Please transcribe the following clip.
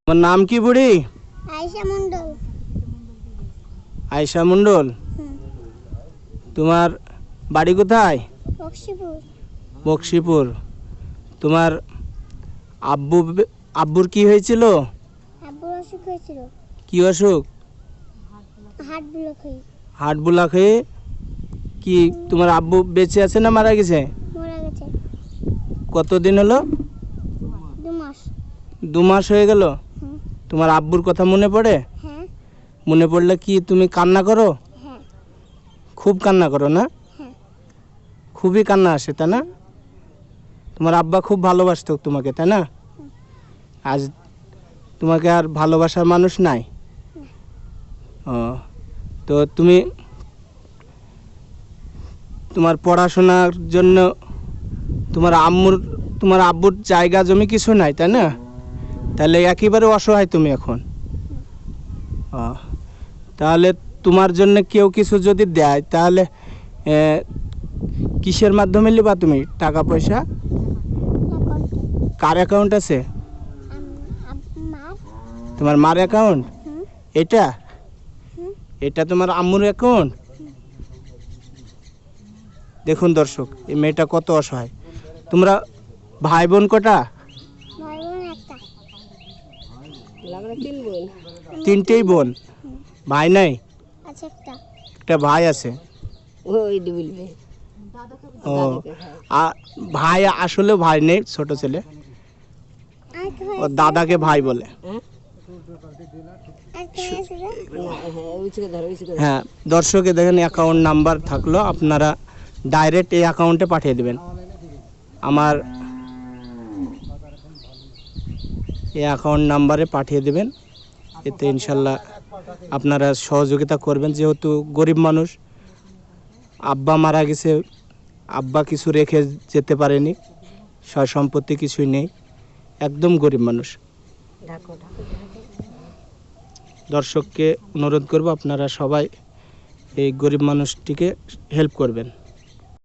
তোমার নাম কি বুড়ি? আয়েশা মণ্ডল। আয়েশা মণ্ডল। তোমার বাড়ি কোথায়? বক্সিপুর। বক্সিপুর। তোমার আব্বুর কি হয়েছিল? আব্বুর অসুখ হয়েছিল। কি অসুখ? হার্ট ব্লক হয়ে। হার্ট ব্লক হয়ে। কি তোমার আব্বু বেঁচে আছে না মারা গেছে? মারা গেছে। কতদিন হলো? 2 মাস। 2 মাস হয়ে গেল। তোমার আব্বুর কথা মনে পড়ে? হ্যাঁ। মনে পড়লে কি তুমি কান্না করো? হ্যাঁ। খুব কান্না করো না? হ্যাঁ। খুবই কান্না আসে তাই না? তোমার আব্বা খুব ভালোবাসতো তোমাকে তাই না? আজ তোমাকে আর ভালোবাসার মানুষ নাই? ও, তো তুমি তোমার পড়াশোনার জন্য তোমার আব্বুর জায়গা জমি কিছু নাই তাই না? তাহলে একেবারে অসহায় তুমি এখন। ও, তাহলে তোমার জন্য কেউ কিছু যদি দেয় তাহলে কিসের মাধ্যমে নিবা তুমি টাকা পয়সা? কার অ্যাকাউন্ট আছে? তোমার মার অ্যাকাউন্ট? এটা এটা তোমার আম্মুর অ্যাকাউন্ট? দেখুন দর্শক, এই মেয়েটা কত অসহায়। তোমরা ভাই বোন কটা? ভাই বোন একটা। 3 বোন। 3টেই বোন। ভাই নাই? আছে একটা। একটা ভাই আছে। ওই বলবে ও, ভাই আসলে ভাই নেই, ছোট ছেলে। ও দাদাকে ভাই বলে। হ্যাঁ দর্শকে দেখেন, অ্যাকাউন্ট নাম্বার থাকলো, আপনারা ডাইরেক্ট এই অ্যাকাউন্টে পাঠিয়ে দেবেন। আমার এই অ্যাকাউন্ট নাম্বারে পাঠিয়ে দেবেন। এতে ইনশাল্লাহ আপনারা সহযোগিতা করবেন। যেহেতু গরিব মানুষ, আব্বা মারা গেছে, আব্বা কিছু রেখে যেতে পারেনি, সয় সম্পত্তি কিছুই নেই, একদম গরিব মানুষ। দর্শককে অনুরোধ করব আপনারা সবাই এই গরিব মানুষটিকে হেল্প করবেন।